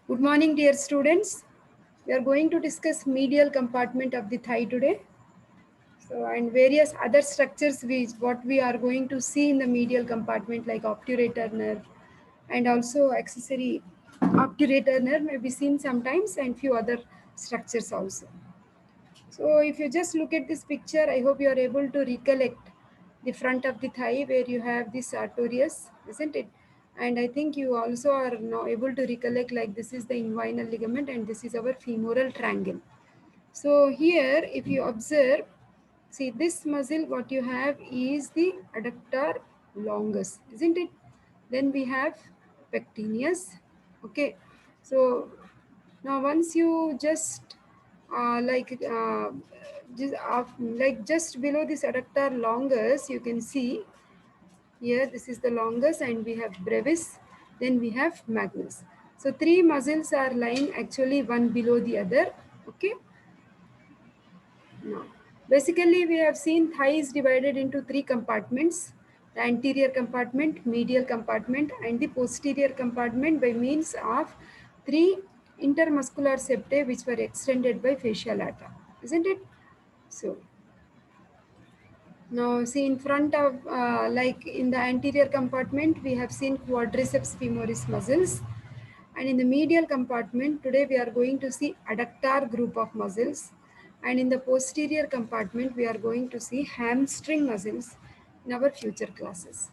Good morning, dear students. We are going to discuss medial compartment of the thigh today. So, and various other structures what we are going to see in the medial compartment like obturator nerve and also accessory obturator nerve may be seen sometimes and few other structures also. So, if you just look at this picture, I hope you are able to recollect the front of the thigh where you have this sartorius, isn't it? And I think you also are now able to recollect like this is the inguinal ligament and this is our femoral triangle. So here, if you observe, see this muscle what you have is the adductor longus, isn't it? Then we have pectineus. Okay, so now once you just like like just below this adductor longus, you can see here this is the longus and we have brevis, then we have magnus. So three muscles are lying actually one below the other. Okay. Now, basically we have seen thigh is divided into three compartments: the anterior compartment, medial compartment, and the posterior compartment by means of three intermuscular septae which were extended by fascia lata, isn't it? So now see in front of like in the anterior compartment we have seen quadriceps femoris muscles, and in the medial compartment today we are going to see adductor group of muscles, and in the posterior compartment we are going to see hamstring muscles in our future classes.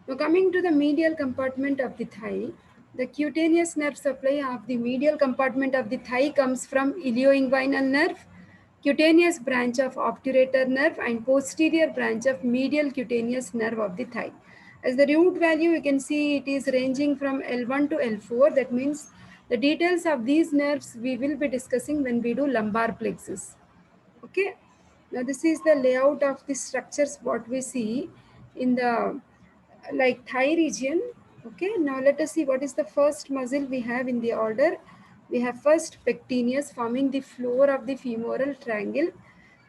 Now coming to the medial compartment of the thigh, the cutaneous nerve supply of the medial compartment of the thigh comes from ilioinguinal nerve, cutaneous branch of obturator nerve, and posterior branch of medial cutaneous nerve of the thigh. As the root value, you can see it is ranging from L1 to L4. That means the details of these nerves we will be discussing when we do lumbar plexus. Okay. Now this is the layout of the structures what we see in the like thigh region. Okay, now let us see what is the first muscle we have in the order. We have first pectineus forming the floor of the femoral triangle,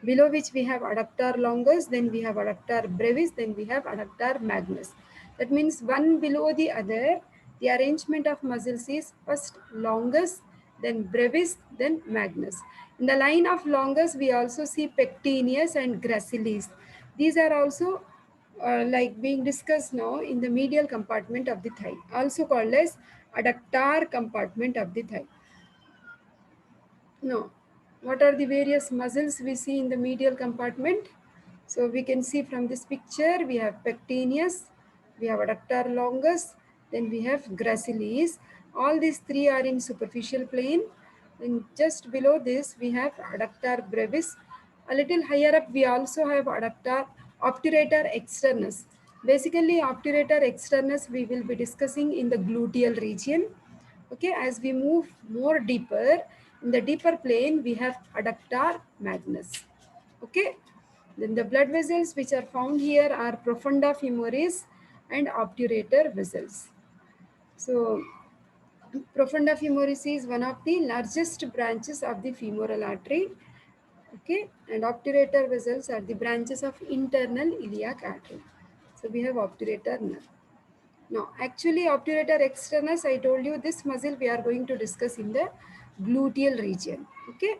below which we have adductor longus, then we have adductor brevis, then we have adductor magnus. That means one below the other. The arrangement of muscles is first longus, then brevis, then magnus. In the line of longus, we also see pectineus and gracilis. These are also like being discussed now in the medial compartment of the thigh, also called as adductor compartment of the thigh. Now, what are the various muscles we see in the medial compartment? So we can see from this picture, we have pectineus, we have adductor longus, then we have gracilis. All these three are in superficial plane. And just below this, we have adductor brevis. A little higher up, we also have adductor obturator externus. Basically, obturator externus we will be discussing in the gluteal region. Okay, as we move more deeper, in the deeper plane, we have adductor magnus. Okay, then the blood vessels which are found here are profunda femoris and obturator vessels. So, profunda femoris is one of the largest branches of the femoral artery. Okay, and obturator vessels are the branches of internal iliac artery. So, we have obturator nerve. No, actually obturator externus, I told you this muscle we are going to discuss in the gluteal region. Okay.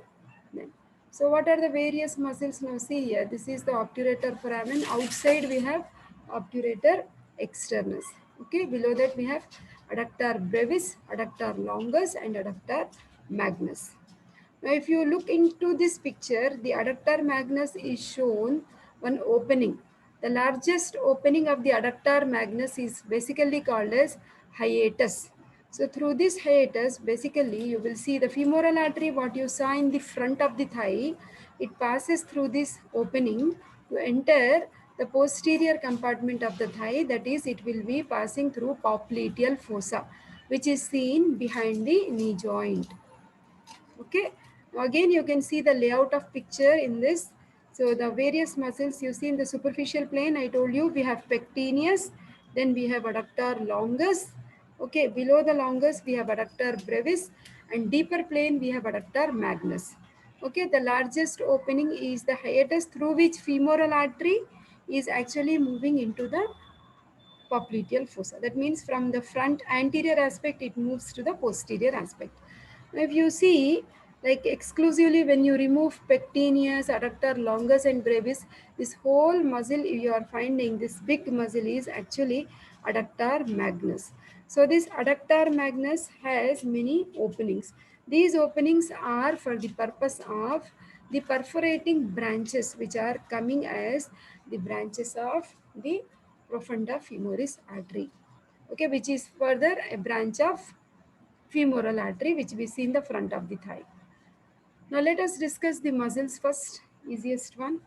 Then, so what are the various muscles now? See here, this is the obturator foramen. Outside we have obturator externus. Okay. Below that we have adductor brevis, adductor longus, and adductor magnus. Now, if you look into this picture, the adductor magnus is shown one opening. The largest opening of the adductor magnus is basically called as hiatus. So, through this hiatus, basically you will see the femoral artery, what you saw in the front of the thigh, it passes through this opening to enter the posterior compartment of the thigh, that is, it will be passing through popliteal fossa, which is seen behind the knee joint. Okay, now again you can see the layout of picture in this. So the various muscles you see in the superficial plane, I told you we have pectineus, then we have adductor longus. Okay, below the longus we have adductor brevis, and deeper plane we have adductor magnus. Okay, the largest opening is the hiatus through which femoral artery is actually moving into the popliteal fossa. That means from the front anterior aspect, it moves to the posterior aspect. Now, if you see, like exclusively when you remove pectineus, adductor longus and brevis, this whole muscle you are finding, this big muscle is actually adductor magnus. So this adductor magnus has many openings. These openings are for the purpose of the perforating branches which are coming as the branches of the profunda femoris artery, okay, which is further a branch of femoral artery which we see in the front of the thigh. Now let us discuss the muscles first, easiest one.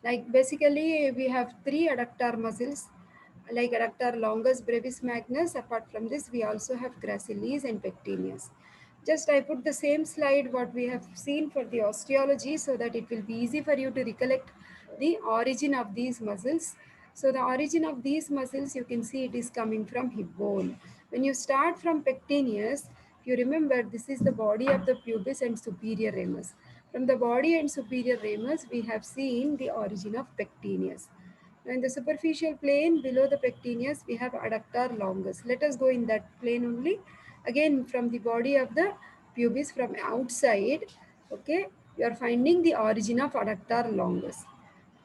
Like basically we have three adductor muscles like adductor longus, brevis, magnus. Apart from this, we also have gracilis and pectineus. Just I put the same slide what we have seen for the osteology so that it will be easy for you to recollect the origin of these muscles. So the origin of these muscles, you can see it is coming from hip bone. When you start from pectineus, you remember this is the body of the pubis and superior ramus. From the body and superior ramus, we have seen the origin of pectineus. Now in the superficial plane below the pectineus, we have adductor longus. Let us go in that plane only. Again, from the body of the pubis from outside, okay, you are finding the origin of adductor longus,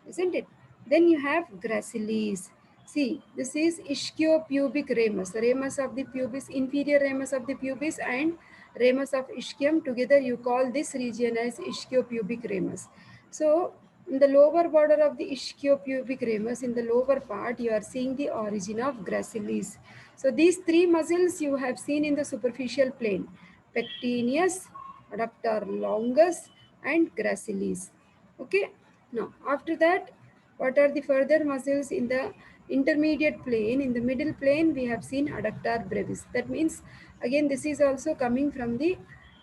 isn't it? Then you have gracilis. See, this is ischiopubic ramus, ramus of the pubis, inferior ramus of the pubis and ramus of ischium. Together you call this region as ischiopubic ramus. So, in the lower border of the ischiopubic ramus, in the lower part, you are seeing the origin of gracilis. So, these three muscles you have seen in the superficial plane, pectineus, adductor longus and gracilis. Okay. Now, after that, what are the further muscles in the intermediate plane? In the middle plane, we have seen adductor brevis. That means, again, this is also coming from the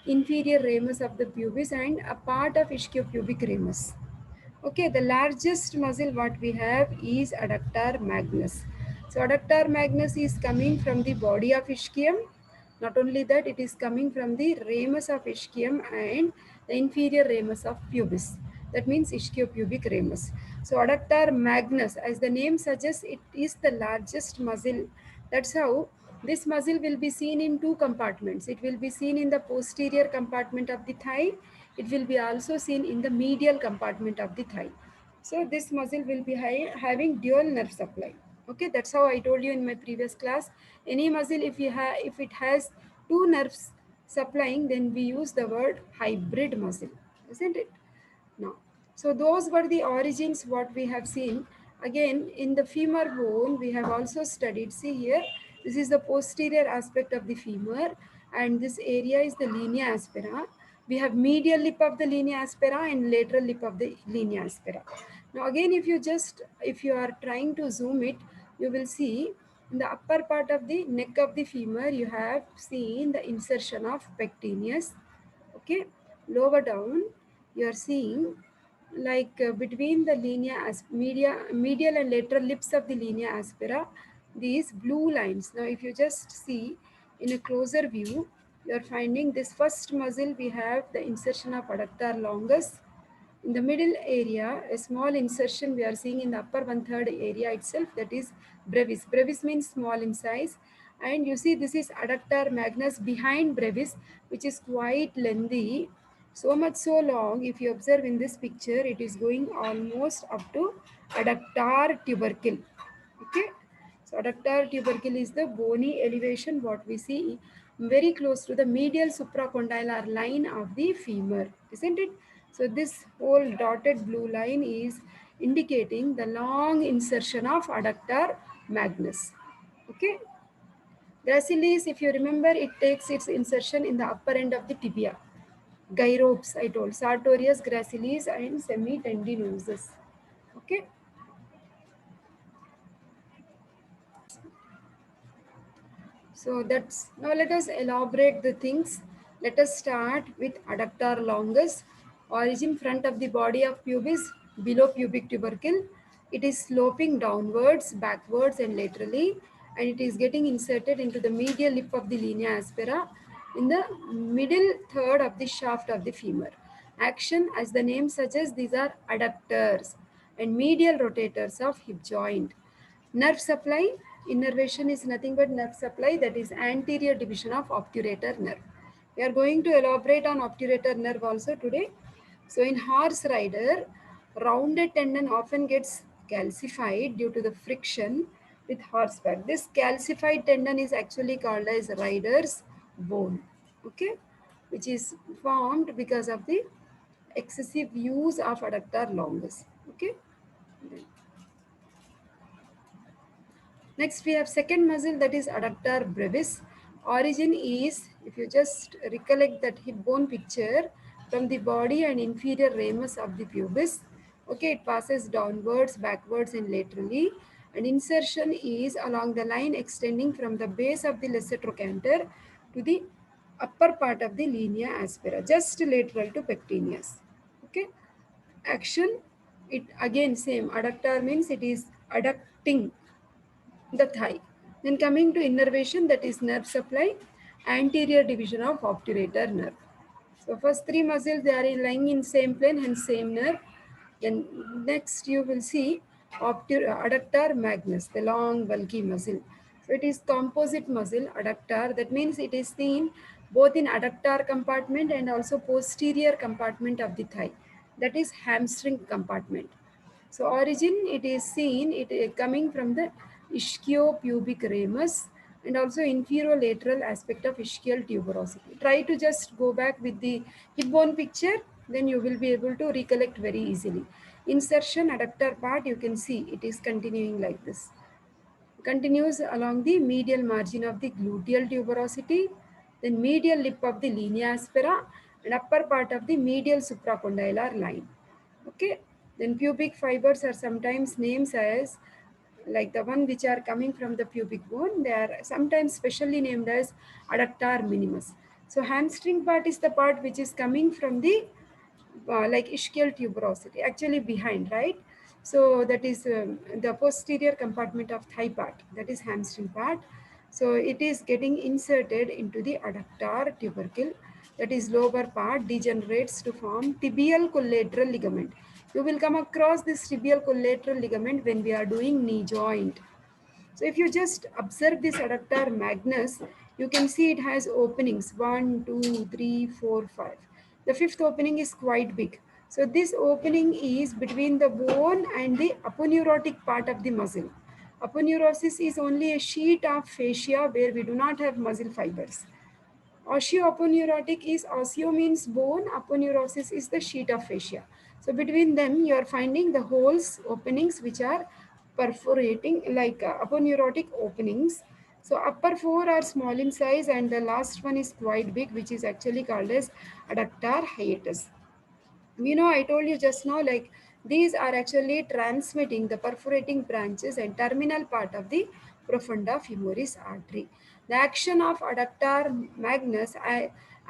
inferior ramus of the pubis and a part of ischiopubic ramus. Okay, the largest muscle what we have is adductor magnus. So adductor magnus is coming from the body of ischium. Not only that, it is coming from the ramus of ischium and the inferior ramus of pubis. That means ischiopubic ramus. So adductor magnus, as the name suggests, it is the largest muscle. That's how this muscle will be seen in two compartments. It will be seen in the posterior compartment of the thigh. It will be also seen in the medial compartment of the thigh. So this muscle will be having dual nerve supply. Okay, that's how I told you in my previous class. Any muscle, if it has two nerves supplying, then we use the word hybrid muscle, isn't it? Now, so those were the origins what we have seen. Again, in the femur bone, we have also studied. See here, this is the posterior aspect of the femur, and this area is the linea aspera. We have medial lip of the linea aspera and lateral lip of the linea aspera. Now, again, if you are trying to zoom it, you will see in the upper part of the neck of the femur, you have seen the insertion of pectineus. Okay, lower down you are seeing like between the medial and lateral lips of the linea aspera, these blue lines. Now if you just see in a closer view, you are finding this first muscle. We have the insertion of adductor longus. In the middle area, a small insertion we are seeing in the upper one-third area itself, that is brevis. Brevis means small in size. And you see this is adductor magnus behind brevis, which is quite lengthy. So much so long, if you observe in this picture, it is going almost up to adductor tubercle. Okay. So adductor tubercle is the bony elevation what we see very close to the medial supracondylar line of the femur, isn't it? So this whole dotted blue line is indicating the long insertion of adductor magnus. Okay. Gracilis, if you remember, it takes its insertion in the upper end of the tibia. Gyropes, I told, sartorius, gracilis, and semitendinosus. Okay. So that's now let us elaborate the things. Let us start with adductor longus, origin front of the body of pubis, below pubic tubercle. It is sloping downwards, backwards, and laterally, and it is getting inserted into the medial lip of the linea aspera in the middle third of the shaft of the femur. Action, as the name suggests, these are adductors and medial rotators of hip joint. Nerve supply, innervation is nothing but nerve supply, that is anterior division of obturator nerve. We are going to elaborate on obturator nerve also today. So in horse rider, rounded tendon often gets calcified due to the friction with horseback. This calcified tendon is actually called as rider's bone, okay, which is formed because of the excessive use of adductor longus, okay. Next, we have second muscle, that is adductor brevis. Origin is, if you just recollect that hip bone picture, from the body and inferior ramus of the pubis. Okay, it passes downwards, backwards, and laterally. And insertion is along the line extending from the base of the lesser trochanter to the upper part of the linea aspera, just lateral to pectineus. Okay, action, it again same. Adductor means it is adducting the thigh. Then coming to innervation, that is nerve supply, anterior division of obturator nerve. So first three muscles, they are lying in same plane and same nerve. Then next you will see adductor magnus, the long bulky muscle. So it is composite muscle, adductor. That means it is seen both in adductor compartment and also posterior compartment of the thigh. That is hamstring compartment. So origin, it is seen it coming from the ischiopubic ramus and also inferolateral aspect of ischial tuberosity. Try to just go back with the hip bone picture, then you will be able to recollect very easily. Insertion adductor part, you can see it is continuing like this. Continues along the medial margin of the gluteal tuberosity, then medial lip of the linea aspera, and upper part of the medial supracondylar line. Okay, then pubic fibers are sometimes named as, like the one which are coming from the pubic bone, they are sometimes specially named as adductor minimus. So hamstring part is the part which is coming from the like ischial tuberosity, actually behind, right? So that is the posterior compartment of thigh part, that is hamstring part. So it is getting inserted into the adductor tubercle, that is lower part degenerates to form tibial collateral ligament. You will come across this tibial collateral ligament when we are doing knee joint. So if you just observe this adductor magnus, you can see it has openings 1, 2, 3, 4, 5. The fifth opening is quite big. So this opening is between the bone and the aponeurotic part of the muscle. Aponeurosis is only a sheet of fascia where we do not have muscle fibers. Osteoponeurotic is, osteo means bone, aponeurosis is the sheet of fascia. So between them, you are finding the holes, openings which are perforating, like aponeurotic openings. So upper four are small in size and the last one is quite big, which is actually called as adductor hiatus. I told you just now, like these are actually transmitting the perforating branches and terminal part of the profunda femoris artery. The action of adductor magnus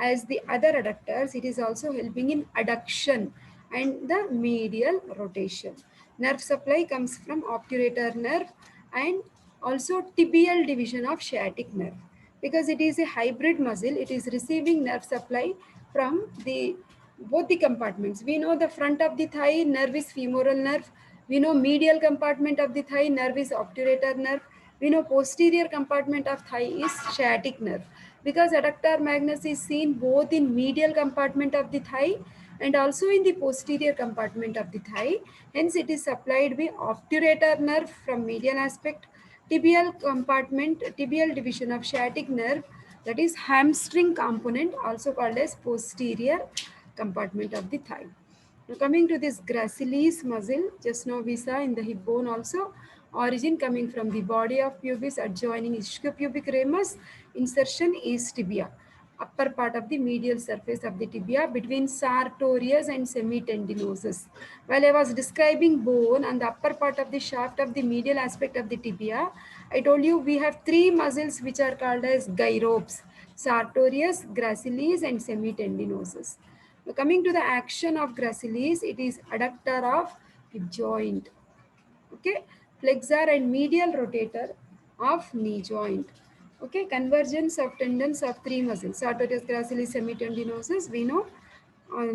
as the other adductors, it is also helping in adduction and the medial rotation. Nerve supply comes from obturator nerve and also tibial division of sciatic nerve. Because it is a hybrid muscle, it is receiving nerve supply from the both the compartments. We know the front of the thigh nerve is femoral nerve. We know medial compartment of the thigh nerve is obturator nerve. We know posterior compartment of thigh is sciatic nerve. Because adductor magnus is seen both in medial compartment of the thigh and also in the posterior compartment of the thigh. Hence, it is supplied by obturator nerve from medial aspect, tibial compartment, tibial division of sciatic nerve, that is hamstring component, also called as posterior compartment of the thigh. Now coming to this gracilis muscle, just now we saw in the hip bone also, origin coming from the body of pubis adjoining ischiopubic ramus, insertion is tibia, upper part of the medial surface of the tibia between sartorius and semitendinosus. While I was describing bone on the upper part of the shaft of the medial aspect of the tibia, I told you we have three muscles which are called as gyropes, sartorius, gracilis and semitendinosus. Now coming to the action of gracilis, it is adductor of hip joint. Okay, flexor and medial rotator of knee joint. Okay, convergence of tendons of three muscles, sartorius, gracilis, semitendinosus. We know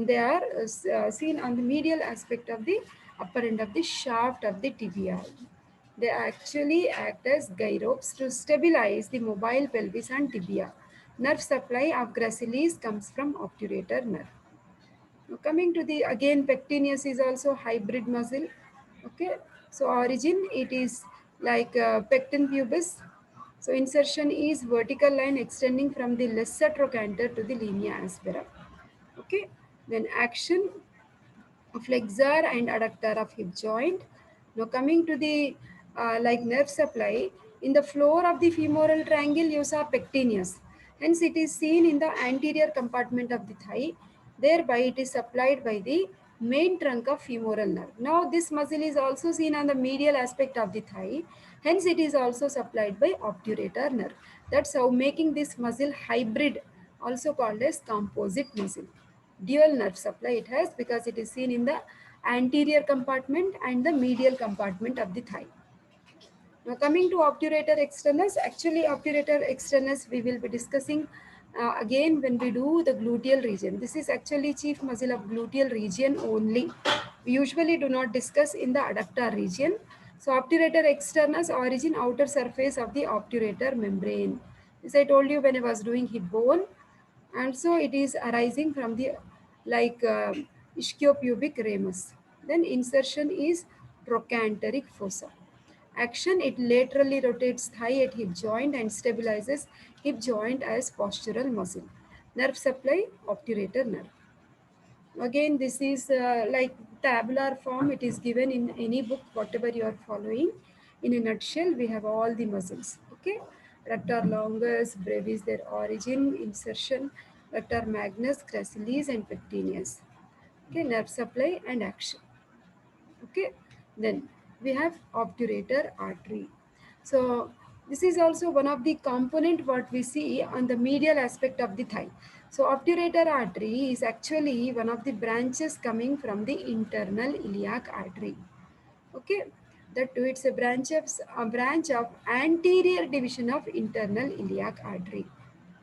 they are seen on the medial aspect of the upper end of the shaft of the tibia. They actually act as gyropes to stabilize the mobile pelvis and tibia. Nerve supply of gracilis comes from obturator nerve. Now coming to the again pectineus is also hybrid muscle. Okay, so origin it is like pecten pubis. So insertion is vertical line extending from the lesser trochanter to the linea aspera. Okay, then action flexor and adductor of hip joint. Now coming to the like nerve supply, in the floor of the femoral triangle you saw pectineus. Hence it is seen in the anterior compartment of the thigh. Thereby it is supplied by the main trunk of femoral nerve. Now this muscle is also seen on the medial aspect of the thigh. Hence it is also supplied by obturator nerve. That's how making this muscle hybrid, also called as composite muscle. Dual nerve supply it has because it is seen in the anterior compartment and the medial compartment of the thigh. Now coming to obturator externus, actually obturator externus we will be discussing again when we do the gluteal region. This is actually chief muscle of gluteal region only. We usually do not discuss in the adductor region. So obturator externus, origin outer surface of the obturator membrane. As I told you when I was doing hip bone, and so it is arising from the like ischiopubic ramus. Then insertion is trochanteric fossa. Action, it laterally rotates thigh at hip joint and stabilizes hip joint as postural muscle. Nerve supply, obturator nerve. Again, this is like tabular form. It is given in any book, whatever you are following. In a nutshell, we have all the muscles. Okay, rector longus, brevis, their origin, insertion, rector magnus, gracilis, and pectineus. Okay, nerve supply and action. Okay, then we have obturator artery. So this is also one of the component what we see on the medial aspect of the thigh. So obturator artery is actually one of the branches coming from the internal iliac artery. Okay, that too it's a branch of anterior division of internal iliac artery.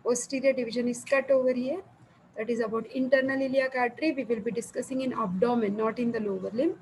Posterior division is cut over here. That is about internal iliac artery. We will be discussing in abdomen, not in the lower limb.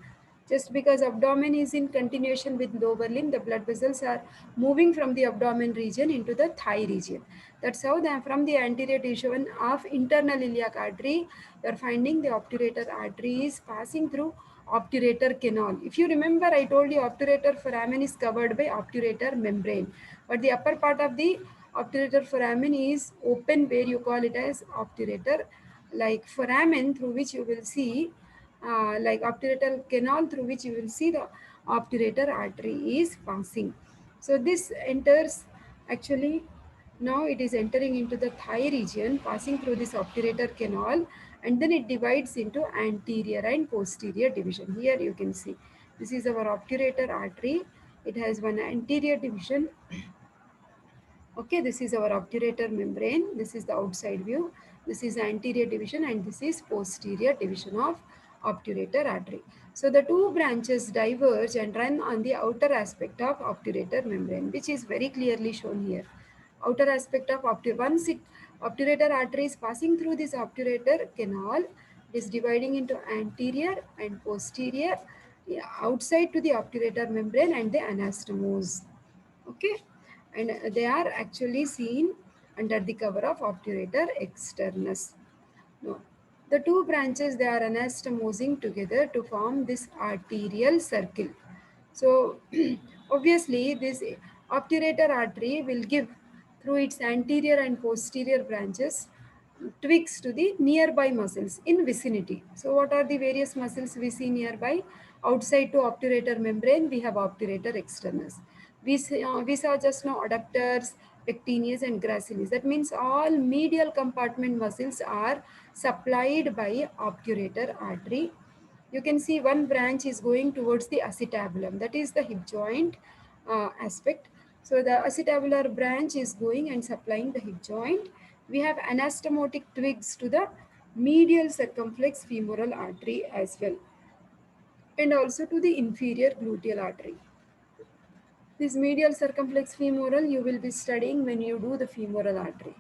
Just because abdomen is in continuation with lower limb, the blood vessels are moving from the abdomen region into the thigh region. That's how from the anterior division of internal iliac artery, you are finding the obturator artery is passing through obturator canal. If you remember, I told you obturator foramen is covered by obturator membrane, but the upper part of the obturator foramen is open, where you call it as obturator like foramen, through which you will see like obturator canal, through which you will see the obturator artery is passing. So this enters actually, now it is entering into the thigh region, passing through this obturator canal, and then it divides into anterior and posterior division. Here you can see this is our obturator artery. It has one anterior division. Okay, this is our obturator membrane. This is the outside view. This is anterior division and this is posterior division of obturator artery. So the two branches diverge and run on the outer aspect of obturator membrane, which is very clearly shown here. Outer aspect of obturator artery is passing through this obturator canal, it is dividing into anterior and posterior, yeah, outside to the obturator membrane and the anastomose. Okay, and they are actually seen under the cover of obturator externus. No, the two branches, they are anastomosing together to form this arterial circle. So obviously this obturator artery will give through its anterior and posterior branches twigs to the nearby muscles in vicinity. So what are the various muscles we see nearby? Outside to obturator membrane, we have obturator externus. We saw just now adductors, pectineus and gracilis. That means all medial compartment muscles are supplied by obturator artery. You can see one branch is going towards the acetabulum, that is the hip joint aspect. So the acetabular branch is going and supplying the hip joint. We have anastomotic twigs to the medial circumflex femoral artery as well, and also to the inferior gluteal artery. This medial circumflex femoral you will be studying when you do the femoral artery.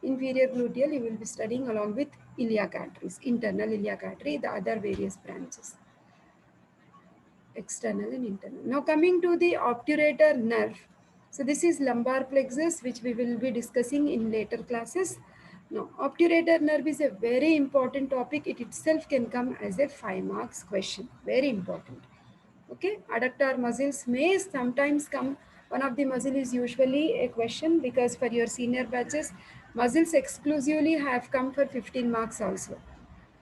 Inferior gluteal you will be studying along with iliac arteries, internal iliac artery, the other various branches. external and internal. Now coming to the obturator nerve. So this is lumbar plexus, which we will be discussing in later classes. Now obturator nerve is a very important topic. It itself can come as a 5 marks question. Very important. Okay, adductor muscles may sometimes come. One of the muscle is usually a question, because for your senior batches, muscles exclusively have come for 15 marks also.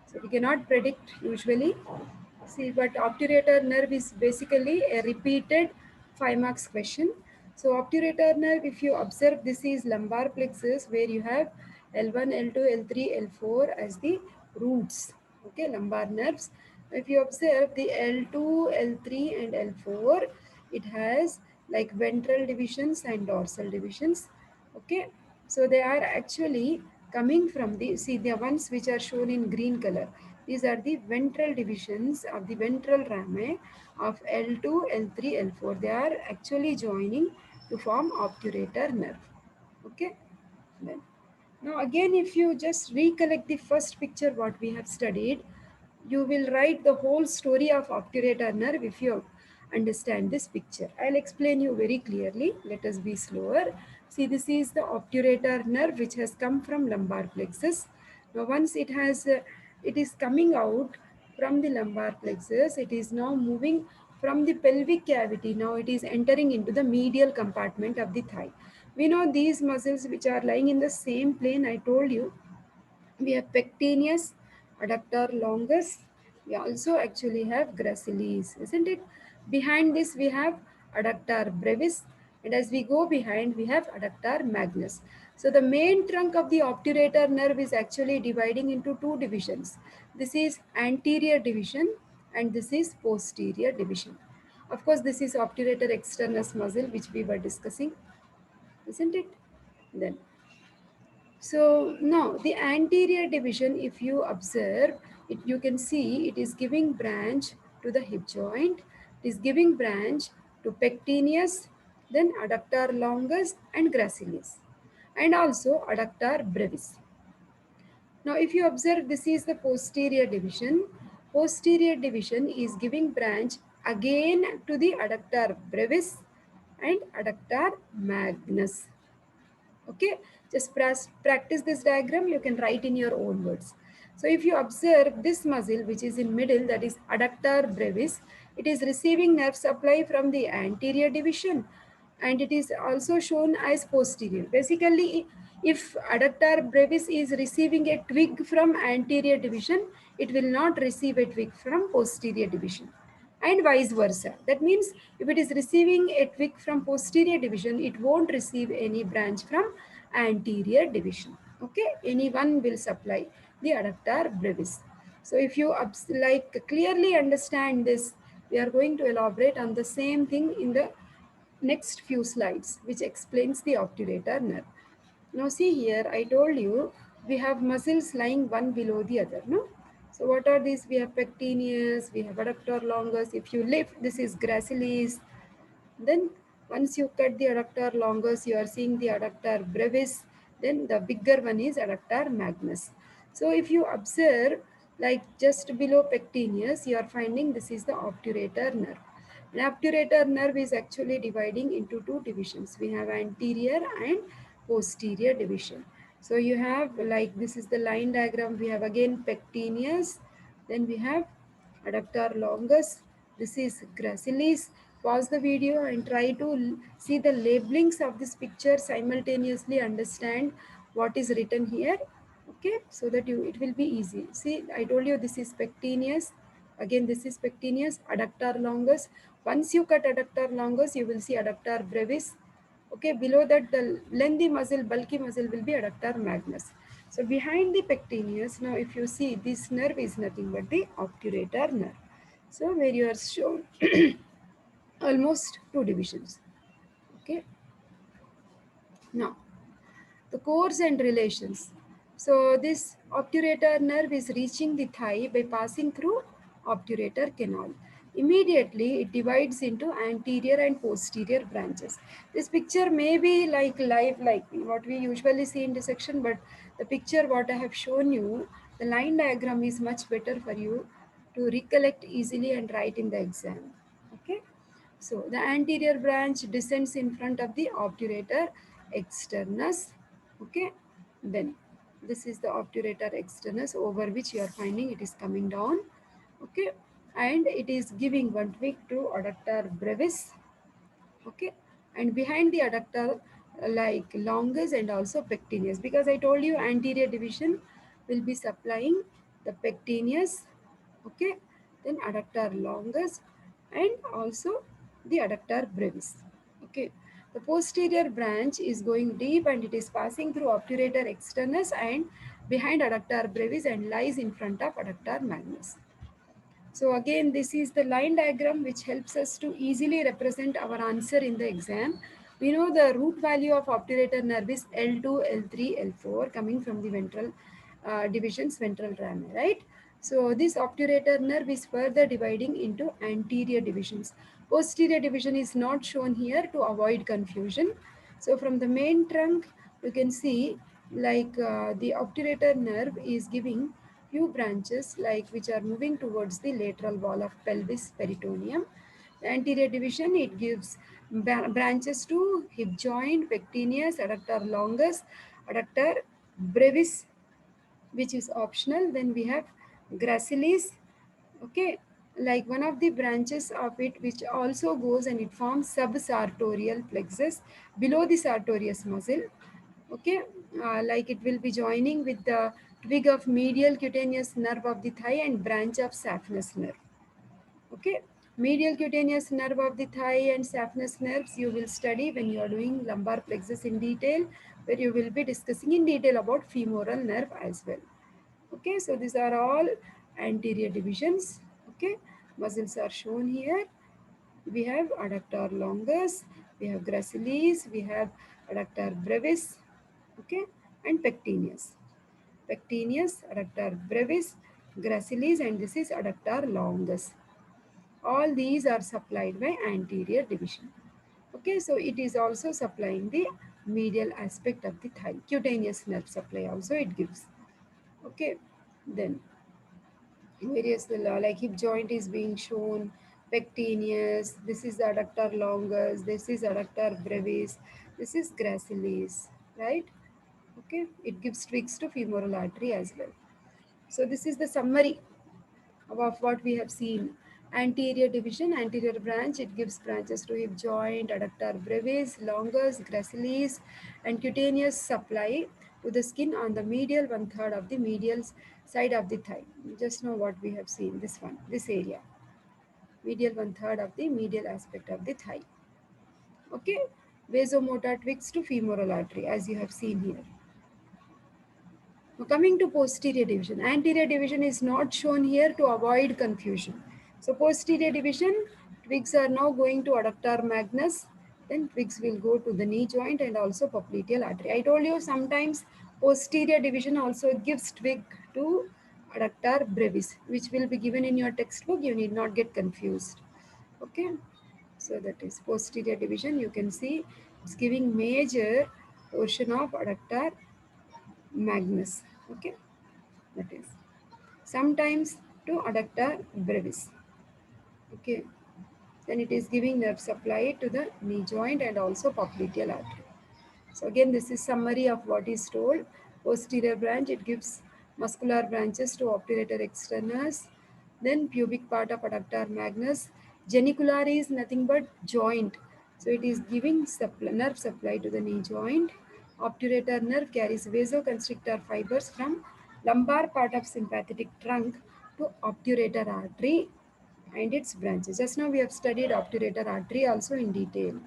So we cannot predict usually. See, but obturator nerve is basically a repeated 5 marks question. So obturator nerve, if you observe, this is lumbar plexus where you have L1, L2, L3, L4 as the roots. Okay, lumbar nerves. If you observe the L2, L3 and L4, it has like ventral divisions and dorsal divisions. Okay, so they are actually coming from the, see the ones which are shown in green color, these are the ventral divisions of the ventral rami of L2, L3, L4. They are actually joining to form obturator nerve. Okay, then now again, if you just recollect the first picture what we have studied, you will write the whole story of obturator nerve if you understand this picture. I'll explain you very clearly. Let us be slower. See, this is the obturator nerve which has come from lumbar plexus. Now once it is coming out from the lumbar plexus, it is now moving from the pelvic cavity. Now it is entering into the medial compartment of the thigh. We know these muscles which are lying in the same plane. I told you we have pectineus, adductor longus. We also actually have gracilis, isn't it? Behind this we have adductor brevis, and as we go behind we have adductor magnus. So the main trunk of the obturator nerve is actually dividing into two divisions. This is anterior division and this is posterior division. Of course, this is obturator externus muscle which we were discussing, isn't it? Then so now the anterior division, if you observe it, you can see it is giving branch to the hip joint. It is giving branch to pectineus, then adductor longus and gracilis, and also adductor brevis. Now if you observe, this is the posterior division. Posterior division is giving branch again to the adductor brevis and adductor magnus. Okay, just practice this diagram. You can write in your own words. So if you observe this muscle which is in middle, that is adductor brevis, it is receiving nerve supply from the anterior division, and it is also shown as posterior. Basically, if adductor brevis is receiving a twig from anterior division, it will not receive a twig from posterior division, and vice versa. That means if it is receiving a twig from posterior division, it won't receive any branch from anterior division. Okay, any one will supply the adductor brevis. So if you like clearly understand this, we are going to elaborate on the same thing in the next few slides, which explains the obturator nerve. Now see here, I told you we have muscles lying one below the other, no? So what are these? We have pectineus, we have adductor longus. If you lift, this is gracilis. Then once you cut the adductor longus, you are seeing the adductor brevis. Then the bigger one is adductor magnus. So if you observe, like just below pectineus, you are finding this is the obturator nerve. An obturator nerve is actually dividing into two divisions. We have anterior and posterior division. So you have, like, this is the line diagram. We have again pectineus, then we have adductor longus. This is gracilis. Pause the video and try to see the labelings of this picture, simultaneously understand what is written here. Okay, so that you it will be easy. See, I told you this is pectineus. Again, this is pectineus, adductor longus. Once you cut adductor longus, you will see adductor brevis. Okay, below that the lengthy muscle, bulky muscle will be adductor magnus. So behind the pectineus, now if you see, this nerve is nothing but the obturator nerve. So where you are shown almost two divisions. Okay, now the course and relations. So this obturator nerve is reaching the thigh by passing through obturator canal. Immediately it divides into anterior and posterior branches. This picture may be like live, like what we usually see in dissection, but the picture what I have shown you, the line diagram is much better for you to recollect easily and write in the exam. So the anterior branch descends in front of the obturator externus. Okay, then this is the obturator externus over which you are finding it is coming down. Okay, and it is giving one twig to adductor brevis. Okay, and behind the adductor like longus and also pectineus, because I told you anterior division will be supplying the pectineus. Okay, then adductor longus and also the adductor brevis. Okay, the posterior branch is going deep and it is passing through obturator externus and behind adductor brevis and lies in front of adductor magnus. So again, this is the line diagram which helps us to easily represent our answer in the exam. We know the root value of obturator nerve is L2, L3, L4 coming from the ventral divisions, ventral rami, right? So this obturator nerve is further dividing into anterior divisions. Posterior division is not shown here to avoid confusion. So from the main trunk, you can see like the obturator nerve is giving few branches like which are moving towards the lateral wall of pelvis peritoneum. The anterior division, it gives branches to hip joint, pectineus, adductor longus, adductor brevis, which is optional. Then we have gracilis. Okay, like one of the branches of it which also goes and it forms subsartorial plexus below the sartorius muscle. Okay, like it will be joining with the twig of medial cutaneous nerve of the thigh and branch of saphenous nerve. Okay, medial cutaneous nerve of the thigh and saphenous nerves you will study when you are doing lumbar plexus in detail, where you will be discussing in detail about femoral nerve as well. Okay, so these are all anterior divisions. Okay, muscles are shown here. We have adductor longus, we have gracilis, we have adductor brevis, okay, and pectineus. Pectineus, adductor brevis, gracilis, and this is adductor longus. All these are supplied by anterior division. Okay, so it is also supplying the medial aspect of the thigh. Cutaneous nerve supply also it gives. Okay, then various like hip joint is being shown, pectineus, this is the adductor longus, this is adductor brevis, this is gracilis, right? Okay, it gives twigs to femoral artery as well. So this is the summary of what we have seen. Anterior division, anterior branch, it gives branches to hip joint, adductor brevis, longus, gracilis, and cutaneous supply to the skin on the medial one third of the medial side of the thigh. Just know what we have seen, this one, this area. Medial one third of the medial aspect of the thigh. Okay, vasomotor twigs to femoral artery as you have seen here. Now coming to posterior division, anterior division is not shown here to avoid confusion. So posterior division, twigs are now going to adductor magnus, then twigs will go to the knee joint and also popliteal artery. I told you sometimes posterior division also gives twig to adductor brevis, which will be given in your textbook. You need not get confused. Okay, so that is posterior division. You can see it's giving major portion of adductor magnus. Okay, that is sometimes to adductor brevis. Okay, then it is giving nerve supply to the knee joint and also popliteal artery. So again, this is summary of what is told. Posterior branch, it gives muscular branches to obturator externus, then pubic part of adductor magnus. Genicular is nothing but joint. So it is giving nerve supply to the knee joint. Obturator nerve carries vasoconstrictor fibers from lumbar part of sympathetic trunk to obturator artery and its branches. Just now we have studied obturator artery also in detail,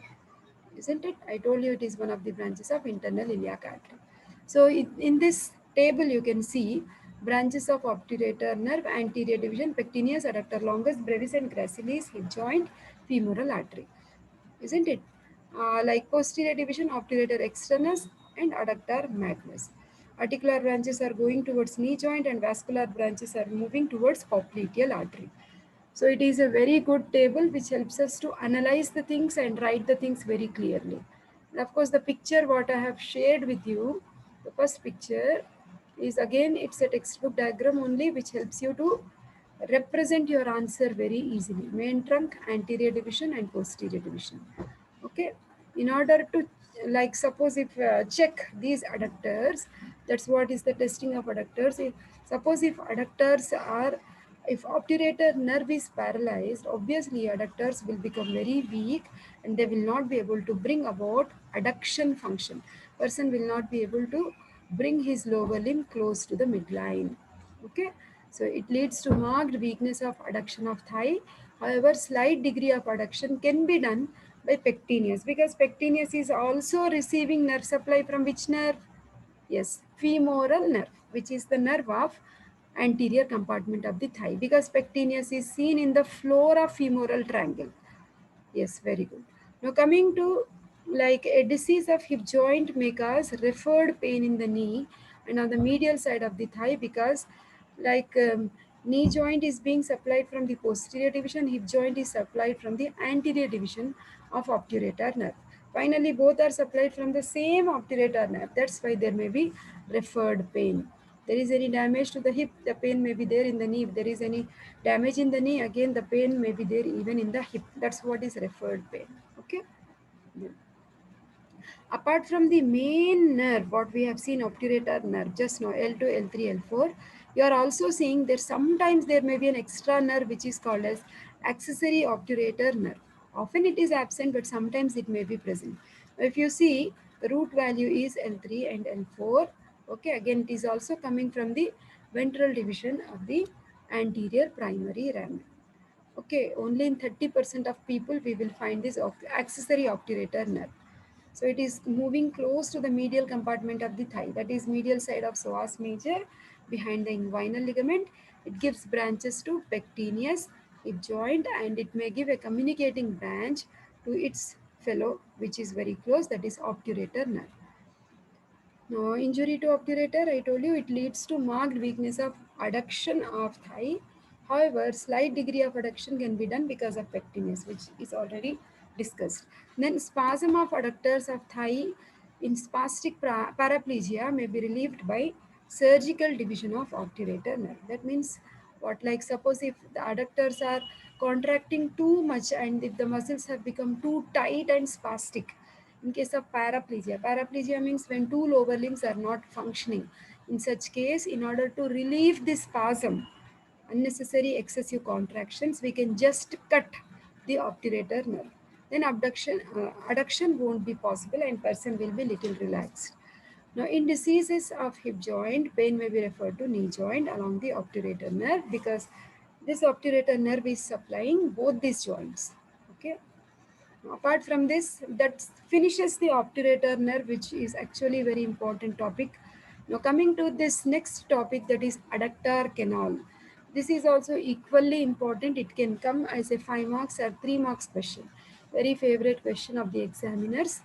isn't it? I told you it is one of the branches of internal iliac artery. So in this table you can see branches of obturator nerve, anterior division, pectineus, adductor longus, brevis and gracilis, hip joint, femoral artery, isn't it? Like posterior division, obturator externus and adductor magnus. Articular branches are going towards knee joint and vascular branches are moving towards popliteal artery. So it is a very good table which helps us to analyze the things and write the things very clearly. And of course, the picture what I have shared with you, the first picture is again, it's a textbook diagram only which helps you to represent your answer very easily. Main trunk, anterior division and posterior division. Okay, in order to, like, suppose if check these adductors, that's what is the testing of adductors. Suppose if adductors are, if obturator nerve is paralyzed, obviously adductors will become very weak and they will not be able to bring about adduction function. Person will not be able to bring his lower limb close to the midline. Okay, so it leads to marked weakness of adduction of thigh. However, slight degree of adduction can be done by pectineus, because pectineus is also receiving nerve supply from which nerve? Yes, femoral nerve, which is the nerve of anterior compartment of the thigh, because pectineus is seen in the floor of femoral triangle. Yes, very good. Now coming to, like, a disease of hip joint may cause referred pain in the knee and on the medial side of the thigh, because, like, knee joint is being supplied from the posterior division, hip joint is supplied from the anterior division of obturator nerve. Finally, both are supplied from the same obturator nerve. That's why there may be referred pain. There is any damage to the hip, the pain may be there in the knee. If there is any damage in the knee, again the pain may be there even in the hip. That's what is referred pain. Okay. Then, apart from the main nerve, what we have seen, obturator nerve just now, L2, L3, L4, you are also seeing that sometimes there may be an extra nerve which is called as accessory obturator nerve. Often it is absent, but sometimes it may be present. If you see, the root value is L3 and L4. Okay, again it is also coming from the ventral division of the anterior primary ramen. Okay, only in 30% of people we will find this accessory obturator nerve. So it is moving close to the medial compartment of the thigh, that is medial side of psoas major, behind the inguinal ligament. It gives branches to pectineus, hip joint, and it may give a communicating branch to its fellow, which is very close, that is obturator nerve. Now, injury to obturator, I told you, it leads to marked weakness of adduction of thigh. However, slight degree of adduction can be done because of pectineus, which is already discussed. Then spasm of adductors of thigh in spastic paraplegia may be relieved by surgical division of obturator nerve. That means what? Like, suppose if the adductors are contracting too much and if the muscles have become too tight and spastic, in case of paraplegia, paraplegia means when two lower limbs are not functioning. In such case, in order to relieve this spasm, unnecessary excessive contractions, we can just cut the obturator nerve. Then adduction won't be possible and person will be little relaxed. Now, in diseases of hip joint, pain may be referred to knee joint along the obturator nerve, because this obturator nerve is supplying both these joints. Okay. Apart from this, that finishes the obturator nerve, which is actually a very important topic. Now coming to this next topic, that is adductor canal. This is also equally important. It can come as a 5 marks or 3 marks question. Very favorite question of the examiners.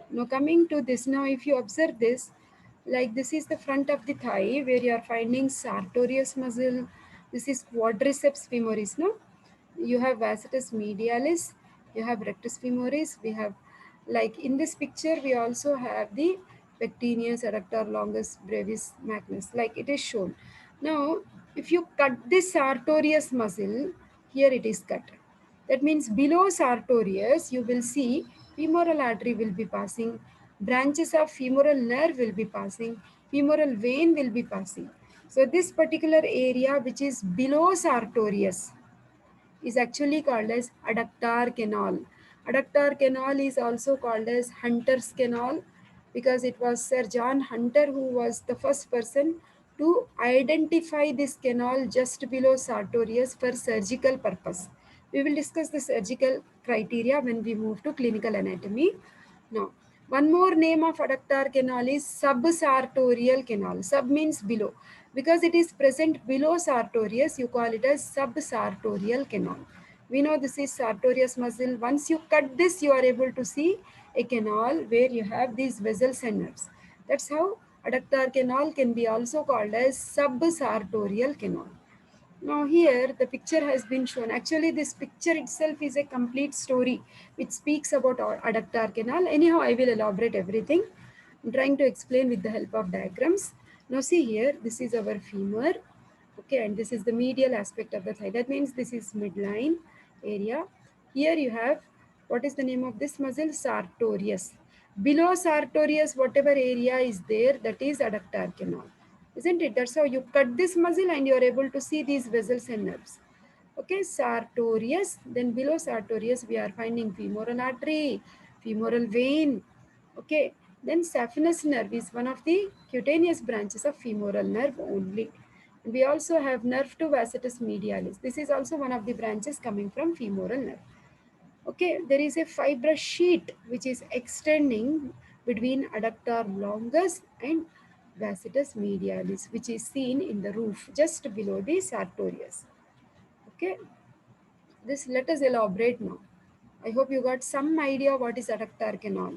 Now coming to this, now if you observe this, like, this is the front of the thigh where you are finding sartorius muscle. This is quadriceps femoris, no? You have vastus medialis, you have rectus femoris, we have, like, in this picture we also have the pectineus, adductor longus, brevis, magnus, like it is shown. Now if you cut this sartorius muscle, here it is cut. That means below sartorius you will see femoral artery will be passing, branches of femoral nerve will be passing, femoral vein will be passing. So this particular area which is below sartorius is actually called as adductor canal. Adductor canal is also called as Hunter's canal, because it was Sir John Hunter who was the first person to identify this canal just below sartorius for surgical purpose. We will discuss the surgical criteria when we move to clinical anatomy. Now, one more name of adductor canal is subsartorial canal. Sub means below. Because it is present below sartorius, you call it as subsartorial canal. We know this is sartorius muscle. Once you cut this, you are able to see a canal where you have these vessels and nerves. That's how adductor canal can be also called as subsartorial canal. Now here the picture has been shown. Actually this picture itself is a complete story which speaks about adductor canal. Anyhow, I will elaborate everything. I'm trying to explain with the help of diagrams. Now see here, this is our femur. Okay, and this is the medial aspect of the thigh. That means this is midline area. Here you have, what is the name of this muscle? Sartorius. Below sartorius, whatever area is there, that is adductor canal. Isn't it? That's how you cut this muscle and you are able to see these vessels and nerves. Okay, sartorius. Then below sartorius, we are finding femoral artery, femoral vein. Okay, then saphenous nerve is one of the cutaneous branches of femoral nerve only. We also have nerve to vastus medialis. This is also one of the branches coming from femoral nerve. Okay, there is a fibrous sheet which is extending between adductor longus and vastus medialis, which is seen in the roof just below the sartorius. Okay, this let us elaborate now. I hope you got some idea what is adductor canal.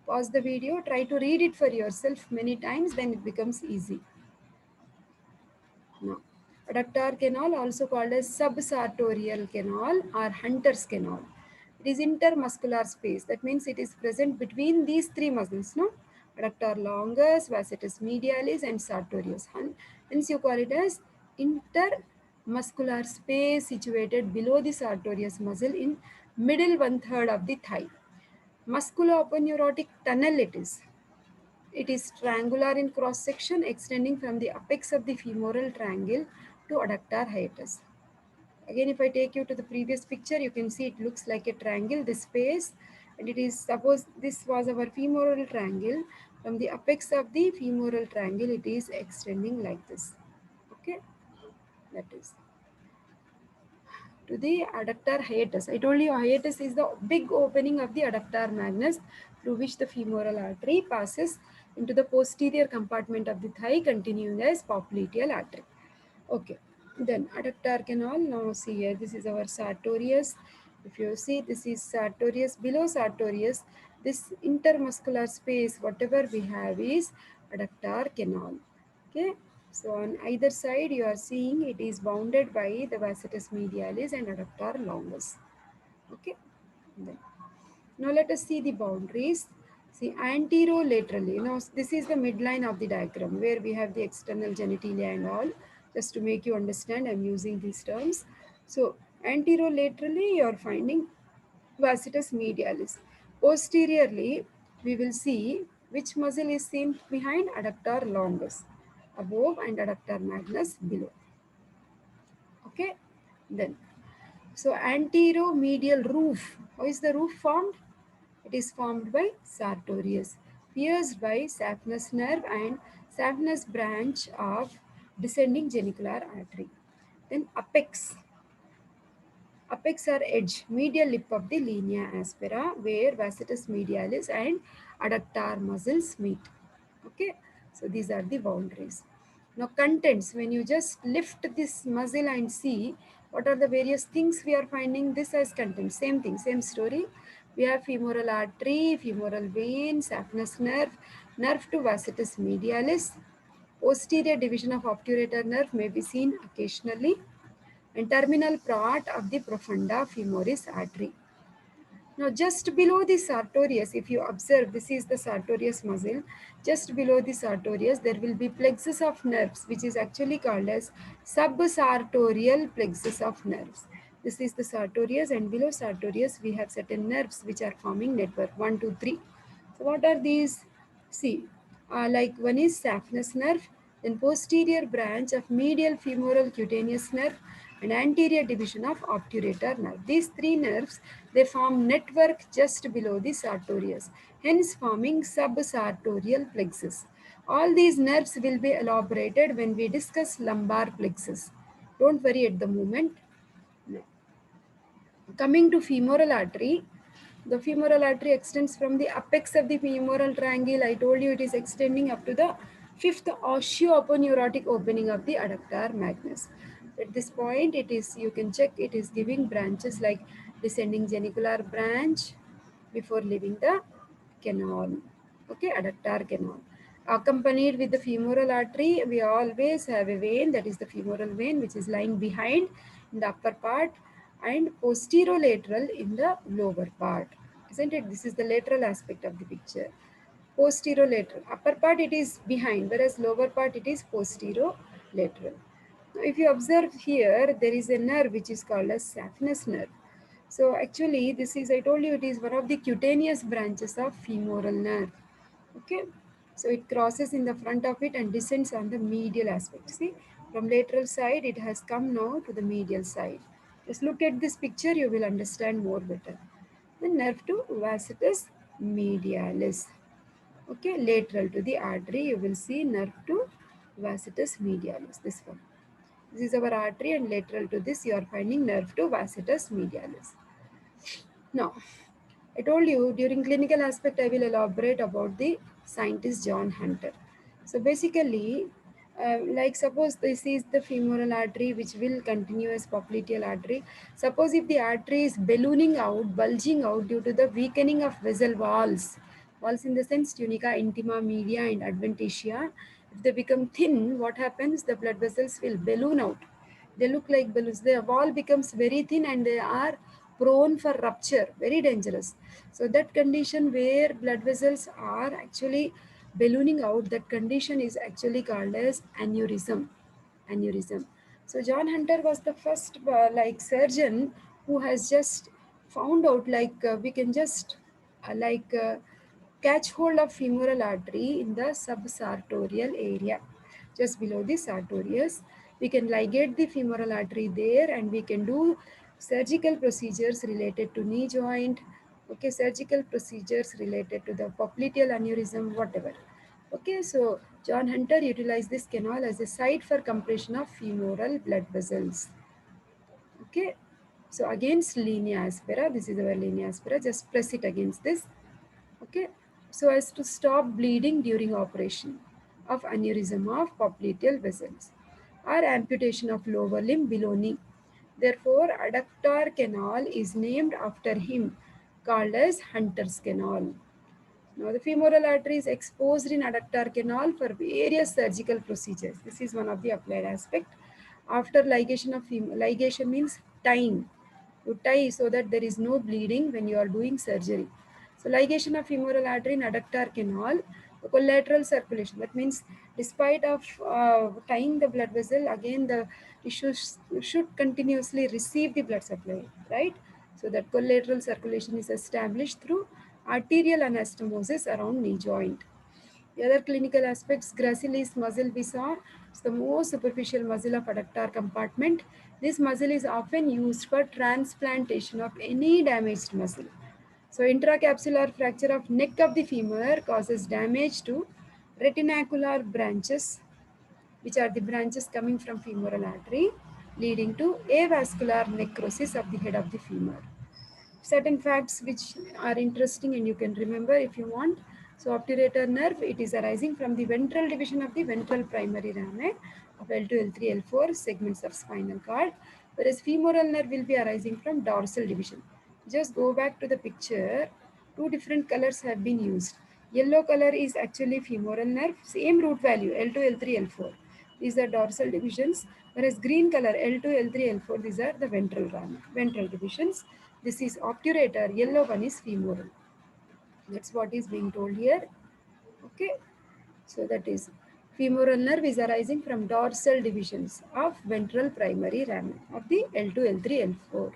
Pause the video, try to read it for yourself many times, then it becomes easy. Now, adductor canal, also called as subsartorial canal or Hunter's canal. It is intermuscular space. That means it is present between these three muscles, no? Adductor longus, vastus medialis, and sartorius. Hence, you call it as intermuscular space situated below the sartorius muscle in middle one third of the thigh. Musculoponeurotic tunnel it is. It is triangular in cross section, extending from the apex of the femoral triangle to adductor hiatus. Again, if I take you to the previous picture, you can see it looks like a triangle, this space, and it is, suppose this was our femoral triangle. From the apex of the femoral triangle, it is extending like this. Okay, that is to the adductor hiatus. I told you hiatus is the big opening of the adductor magnus through which the femoral artery passes into the posterior compartment of the thigh, continuing as popliteal artery. Okay, then adductor canal. Now see here, this is our sartorius. If you see, this is sartorius. Below sartorius, this intermuscular space, whatever we have is adductor canal. Okay, so on either side you are seeing it is bounded by the vastus medialis and adductor longus. Okay, then now let us see the boundaries. See anterolaterally. Now this is the midline of the diagram where we have the external genitalia and all. Just to make you understand, I am using these terms. So anterolaterally you are finding vastus medialis. Posteriorly we will see which muscle is seen behind adductor longus above and adductor magnus below. Okay, then so anteromedial roof. How is the roof formed? It is formed by sartorius, pierced by saphenous nerve and saphenous branch of descending genicular artery. Then apex. Apex or edge, medial lip of the linea aspera, where vastus medialis and adductor muscles meet. Okay, so these are the boundaries. Now contents, when you just lift this muscle and see what are the various things we are finding, this as content, same thing, same story. We have femoral artery, femoral vein, saphenous nerve, nerve to vastus medialis. Posterior division of obturator nerve may be seen occasionally, and terminal part of the profunda femoris artery. Now, just below the sartorius, if you observe, this is the sartorius muscle. Just below the sartorius, there will be plexus of nerves, which is actually called as subsartorial plexus of nerves. This is the sartorius, and below sartorius, we have certain nerves which are forming network 1, 2, 3. So, what are these? See, like one is saphenous nerve, then posterior branch of medial femoral cutaneous nerve, and anterior division of obturator nerve. These three nerves, they form network just below the sartorius, hence forming subsartorial plexus. All these nerves will be elaborated when we discuss lumbar plexus. Don't worry at the moment. Coming to femoral artery, the femoral artery extends from the apex of the femoral triangle. I told you it is extending up to the fifth osteoponeurotic opening of the adductor magnus. At this point, it is, you can check, it is giving branches like descending genicular branch before leaving the canal. Okay, adductor canal. Accompanied with the femoral artery, we always have a vein, that is the femoral vein, which is lying behind in the upper part and posterolateral in the lower part. Isn't it? This is the lateral aspect of the picture. Posterolateral. Upper part it is behind, whereas lower part it is posterolateral. If you observe here, there is a nerve which is called as saphenous nerve. So actually, this is, I told you, it is one of the cutaneous branches of femoral nerve. Okay, so it crosses in the front of it and descends on the medial aspect. See, from lateral side, it has come now to the medial side. Just look at this picture, you will understand more better. The nerve to vastus medialis. Okay, lateral to the artery, you will see nerve to vastus medialis. This one. This is our artery, and lateral to this, you are finding nerve to vastus medialis. Now, I told you during clinical aspect I will elaborate about the scientist John Hunter. So basically, like suppose this is the femoral artery which will continue as popliteal artery. Suppose if the artery is ballooning out, bulging out due to the weakening of vessel walls in the sense tunica, intima, media and adventitia, if they become thin, what happens? The blood vessels will balloon out. They look like balloons. The wall becomes very thin and they are prone for rupture, very dangerous. So that condition where blood vessels are actually ballooning out, that condition is actually called as aneurysm. Aneurysm. So John Hunter was the first like surgeon who has just found out like we can just like catch hold of femoral artery in the subsartorial area, just below the sartorius. We can ligate the femoral artery there and we can do surgical procedures related to knee joint, okay, surgical procedures related to the popliteal aneurysm, whatever. Okay, so John Hunter utilized this canal as a site for compression of femoral blood vessels. Okay, so against linea aspera, this is our linea aspera, just press it against this. Okay, so as to stop bleeding during operation of aneurysm of popliteal vessels or amputation of lower limb below knee. Therefore, adductor canal is named after him, called as Hunter's canal. Now, the femoral artery is exposed in adductor canal for various surgical procedures. This is one of the applied aspect. After ligation of ligation means tying. You tie so that there is no bleeding when you are doing surgery. So, ligation of femoral artery in adductor canal, the collateral circulation. That means, despite of tying the blood vessel, again the tissue should continuously receive the blood supply, right? So that collateral circulation is established through arterial anastomosis around knee joint. The other clinical aspects, gracilis muscle we saw, is the most superficial muscle of adductor compartment. This muscle is often used for transplantation of any damaged muscle. So intracapsular fracture of neck of the femur causes damage to retinacular branches, which are the branches coming from femoral artery, leading to avascular necrosis of the head of the femur. Certain facts which are interesting and you can remember if you want. So obturator nerve, it is arising from the ventral division of the ventral primary ramen of L2, L3, L4 segments of spinal cord, whereas femoral nerve will be arising from dorsal division. Just go back to the picture. Two different colors have been used. Yellow color is actually femoral nerve, same root value L2, L3, L4. These are dorsal divisions, whereas green color L2, L3, L4, these are the ventral ramen, ventral divisions. This is obturator, yellow one is femoral. That's what is being told here. Okay, so that is femoral nerve is arising from dorsal divisions of ventral primary ramen of the L2, L3, L4,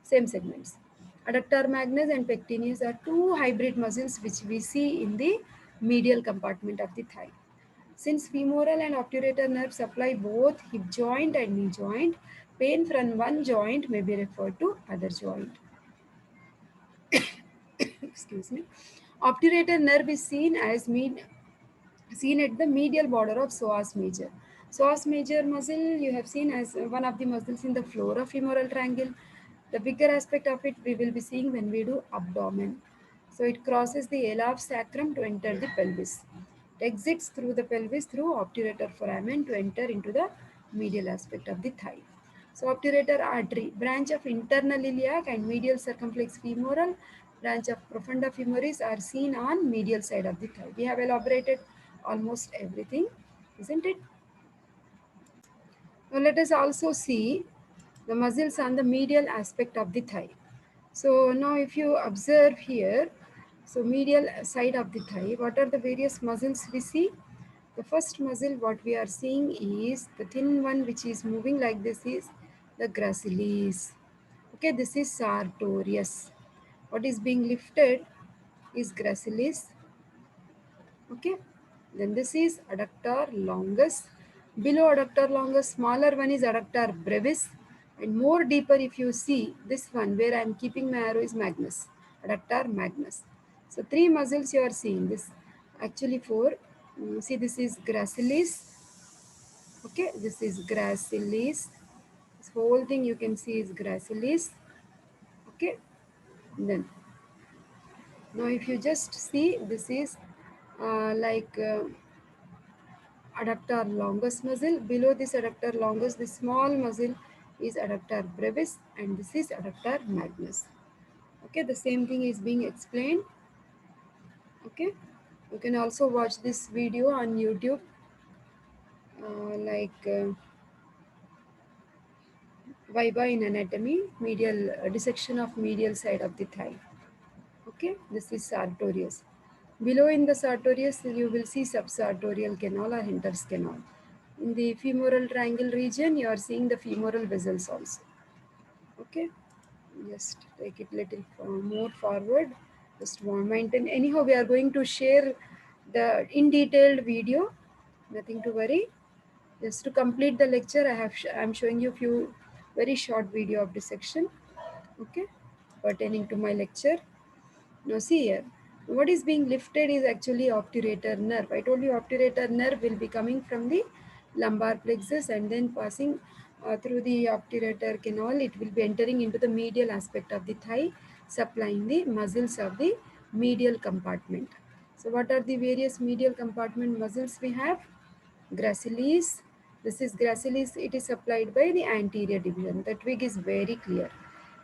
same segments. Adductor magnus and pectineus are two hybrid muscles which we see in the medial compartment of the thigh. Since femoral and obturator nerves supply both hip joint and knee joint, pain from one joint may be referred to other joint. Excuse me. Obturator nerve is seen at the medial border of psoas major. Psoas major muscle you have seen as one of the muscles in the floor of femoral triangle. The bigger aspect of it we will be seeing when we do abdomen. So it crosses the ala of sacrum to enter the pelvis. It exits through the pelvis through obturator foramen to enter into the medial aspect of the thigh. So obturator artery, branch of internal iliac and medial circumflex femoral, branch of profunda femoris are seen on medial side of the thigh. We have elaborated almost everything, isn't it? Now let us also see the muscles on the medial aspect of the thigh. So now if you observe here, so medial side of the thigh, what are the various muscles we see? The first muscle what we are seeing is the thin one which is moving like this is the gracilis. Okay, this is sartorius. What is being lifted is gracilis. Okay, then this is adductor longus. Below adductor longus, smaller one is adductor brevis, and more deeper if you see this one where I am keeping my arrow is magnus, adductor magnus. So three muscles you are seeing this. Actually four. See, this is gracilis. Okay, this is gracilis. This whole thing you can see is gracilis. Okay, then now if you just see, this is adductor longus muscle. Below this adductor longus, this small muscle is adductor brevis, and this is adductor magnus. Okay, the same thing is being explained. Okay, you can also watch this video on YouTube, Viva in anatomy, medial dissection of medial side of the thigh. Okay, this is sartorius. Below in the sartorius, you will see subsartorial canal or Henter's canal. In the femoral triangle region, you are seeing the femoral vessels also. Okay, just take it little more forward. Just one maintain. Anyhow, we are going to share the in detailed video. Nothing to worry. Just to complete the lecture, I am showing you few very short video of dissection. Okay, pertaining to my lecture. Now see here, what is being lifted is actually obturator nerve. I told you obturator nerve will be coming from the lumbar plexus and then passing through the obturator canal. It will be entering into the medial aspect of the thigh, supplying the muscles of the medial compartment. So what are the various medial compartment muscles we have? Gracilis. This is gracilis. It is supplied by the anterior division. The twig is very clear.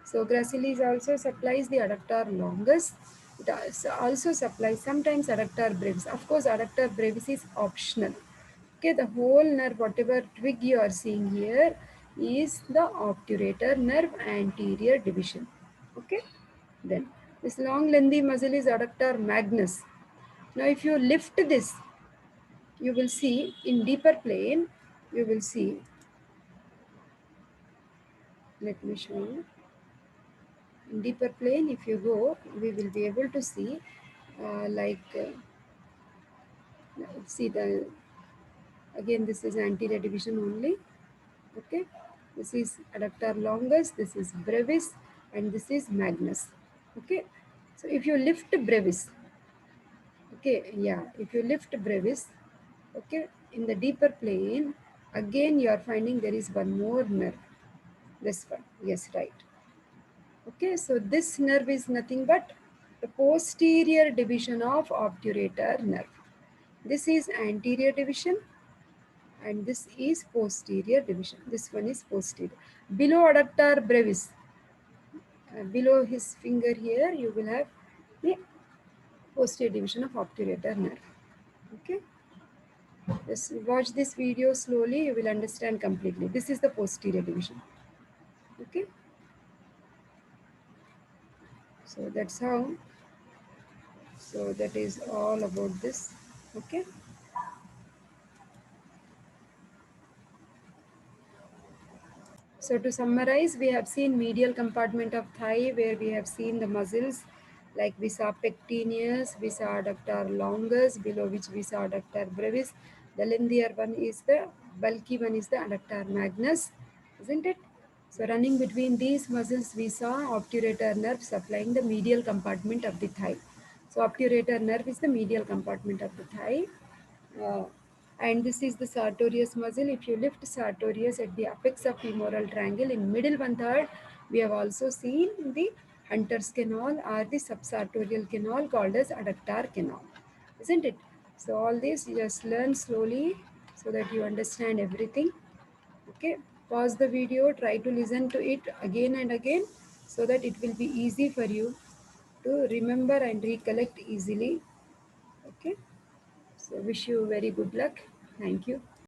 So gracilis also supplies the adductor longus. It also supplies sometimes adductor brevis. Of course, adductor brevis is optional. Okay, the whole nerve, whatever twig you are seeing here, is the obturator nerve anterior division. Okay, then this long lengthy muscle is adductor magnus. Now, if you lift this, you will see in deeper plane, you will see, let me show you. In deeper plane, if you go, we will be able to see see the, again this is anterior division only. Okay, this is adductor longus, this is brevis, and this is magnus. Okay, so if you lift brevis, okay, yeah, if you lift brevis, okay, in the deeper plane, again you are finding there is one more nerve. This one, yes, right. Okay, so this nerve is nothing but the posterior division of obturator nerve. This is anterior division and this is posterior division. This one is posterior. Below adductor brevis, below his finger here, you will have the posterior division of obturator nerve. Okay, just watch this video slowly, you will understand completely. This is the posterior division. Okay, so that's how. So that is all about this. Okay. So to summarize, we have seen medial compartment of thigh where we have seen the muscles like we saw pectineus, we saw adductor longus, below which we saw adductor brevis. The lengthier one is the bulky one is the adductor magnus, isn't it? So running between these muscles, we saw obturator nerve supplying the medial compartment of the thigh. So obturator nerve is the medial compartment of the thigh. Uh, and this is the sartorius muscle. If you lift sartorius at the apex of femoral triangle in middle one third, we have also seen the Hunter's canal or the subsartorial canal called as adductor canal, isn't it? So all this you just learn slowly so that you understand everything. Okay, pause the video, try to listen to it again and again so that it will be easy for you to remember and recollect easily. Okay, so wish you very good luck. Thank you.